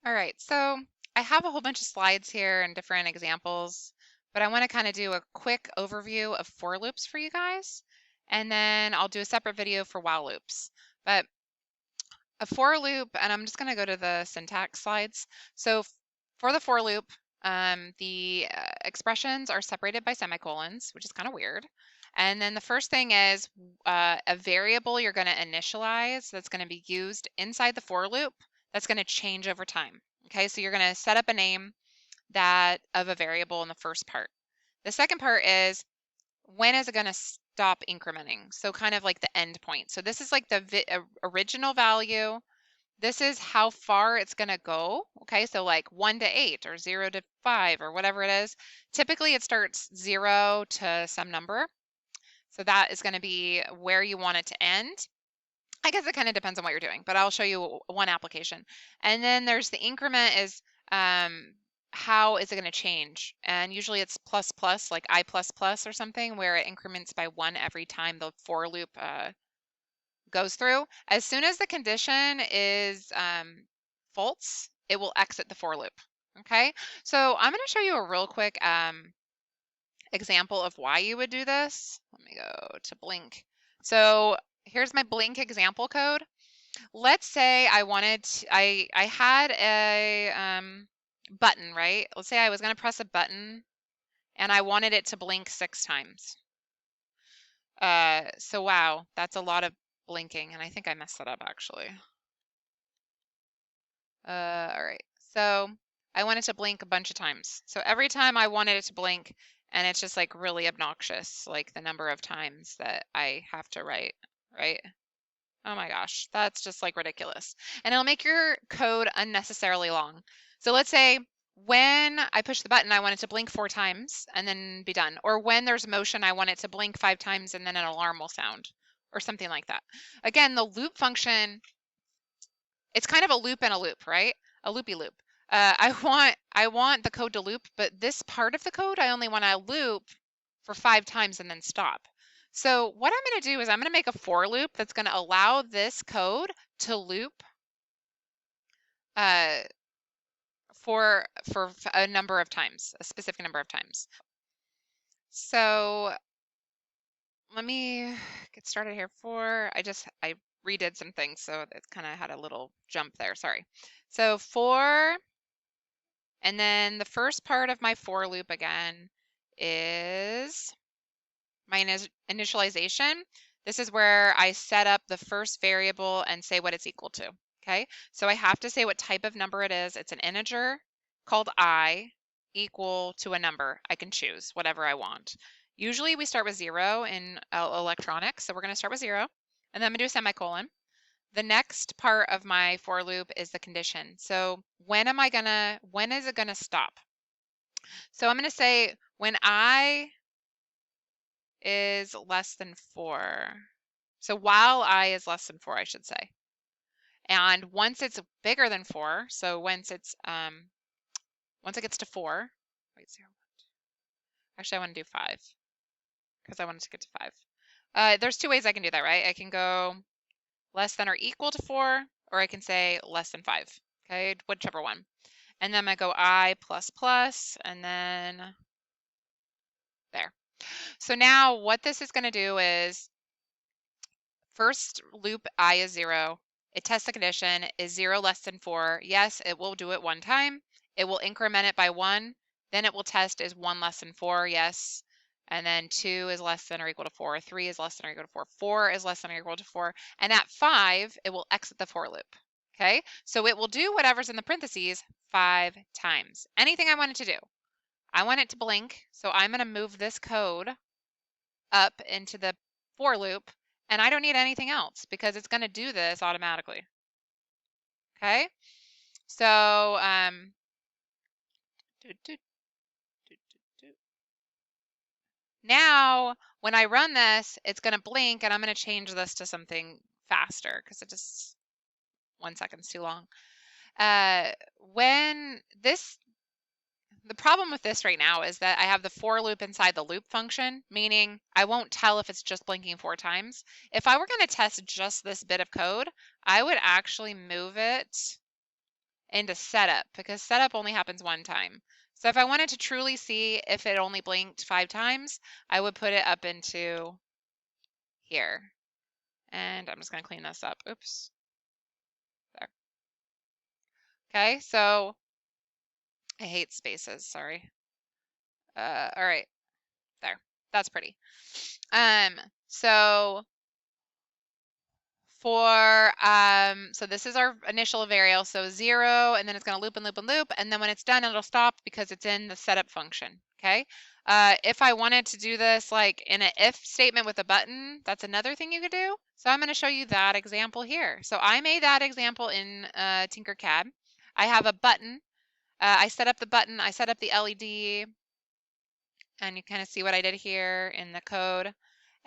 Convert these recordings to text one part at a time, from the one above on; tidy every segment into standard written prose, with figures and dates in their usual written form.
All right, so I have a whole bunch of slides here and different examples, but I want to kind of do a quick overview of for loops for you guys, and then I'll do a separate video for while loops. But a for loop, and I'm just going to go to the syntax slides. So for the for loop, the expressions are separated by semicolons, which is kind of weird. And then the first thing is a variable you're going to initialize that's going to be used inside the for loop that's going to change over time. Okay, so you're going to set up a name that of a variable in the first part. The second part is when is it going to stop incrementing? So kind of like the end point. So this is like the original value. This is how far it's going to go. Okay, so like 1 to 8 or 0 to 5 or whatever it is. Typically it starts 0 to some number. So that is going to be where you want it to end. I guess it kind of depends on what you're doing, but I'll show you one application. And then there's the increment is how is it going to change? And usually it's plus plus, like I plus plus or something, where it increments by 1 every time the for loop goes through. As soon as the condition is false, it will exit the for loop. Okay, so I'm going to show you a real quick example of why you would do this. Let me go to Blink. So here's my Blink example code. Let's say I wanted I had a button, right? Let's say I was going to press a button and I wanted it to blink 6 times. So wow, that's a lot of blinking, and I think I messed that up actually. All right, so I want it to blink a bunch of times. So every time I wanted it to blink, and it's just like really obnoxious, like the number of times that I have to write, right? Oh my gosh, that's just like ridiculous. And it'll make your code unnecessarily long. So let's say when I push the button, I want it to blink 4 times and then be done. Or when there's motion, I want it to blink 5 times and then an alarm will sound or something like that. Again, the loop function, it's kind of a loop and a loop, right? A loopy loop. I want the code to loop, but this part of the code, I only want to loop for 5 times and then stop. So what I'm going to do is I'm going to make a for loop that's going to allow this code to loop for a number of times, a specific number of times. So let me get started here. I redid some things, so it kind of had a little jump there. Sorry. So for, and then the first part of my for loop again is my initialization. This is where I set up the first variable and say what it's equal to. Okay, so I have to say what type of number it is. It's an integer called I equal to a number. I can choose whatever I want. Usually we start with 0 in electronics, so we're going to start with 0, and then I'm going to do a semicolon. The next part of my for loop is the condition. So when is it going to stop? So I'm going to say when I is less than 4. So while I is less than 4, I should say. And once it's bigger than 4, so once it gets to 4, wait, 0, 1, actually I want to do 5 because I want it to get to 5. There's 2 ways I can do that, right? I can go less than or equal to 4, or I can say less than 5, okay, whichever one. And then I go I plus plus, and then there. So now what this is going to do is first loop I is 0. It tests the condition. Is 0 less than 4? Yes, it will do it 1 time. It will increment it by 1. Then it will test is 1 less than 4? Yes. And then 2 is less than or equal to 4. 3 is less than or equal to 4. 4 is less than or equal to 4. And at 5, it will exit the for loop. Okay, so it will do whatever's in the parentheses 5 times. Anything I want it to do. I want it to blink, so I'm going to move this code up into the for loop, and I don't need anything else because it's going to do this automatically. Okay, so now when I run this, it's going to blink, and I'm going to change this to something faster because it just 1 second's too long. The problem with this right now is that I have the for loop inside the loop function, meaning I won't tell if it's just blinking 4 times. If I were going to test just this bit of code, I would actually move it into setup because setup only happens one time. So if I wanted to truly see if it only blinked 5 times, I would put it up into here. And I'm just going to clean this up. Oops. There. Okay, so I hate spaces, sorry. All right, there. That's pretty. So so this is our initial variable, so 0, and then it's going to loop and loop and loop, and then when it's done, it'll stop because it's in the setup function, okay? If I wanted to do this like in an if statement with a button, that's another thing you could do. So I'm going to show you that example here. So I made that example in Tinkercad. I have a button. I set up the button, I set up the LED, and you kind of see what I did here in the code.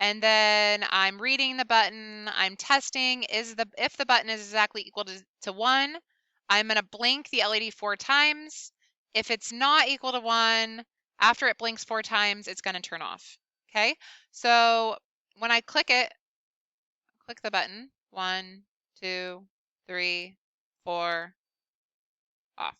And then I'm reading the button, I'm testing if the button is exactly equal to 1, I'm going to blink the LED 4 times. If it's not equal to 1, after it blinks 4 times, it's going to turn off. Okay, so when I click the button, 1, 2, 3, 4, off.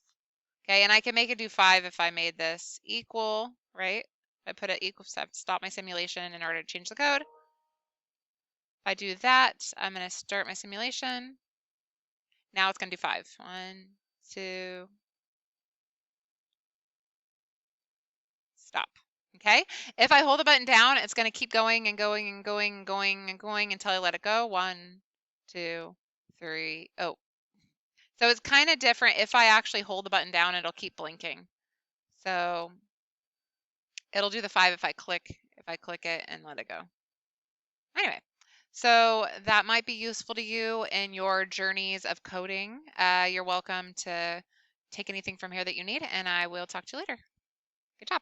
Okay, and I can make it do 5 if I made this equal, right? I put it equal, so I have to stop my simulation in order to change the code. If I do that, I'm going to start my simulation. Now it's going to do 5. 1, 2, stop. Okay, if I hold the button down, it's going to keep going and going and going and going and going until I let it go. 1, 2, 3. Oh, so it's kind of different. If I actually hold the button down, it'll keep blinking. So it'll do the 5 if I click it and let it go. Anyway, so that might be useful to you in your journeys of coding. You're welcome to take anything from here that you need, and I will talk to you later. Good job.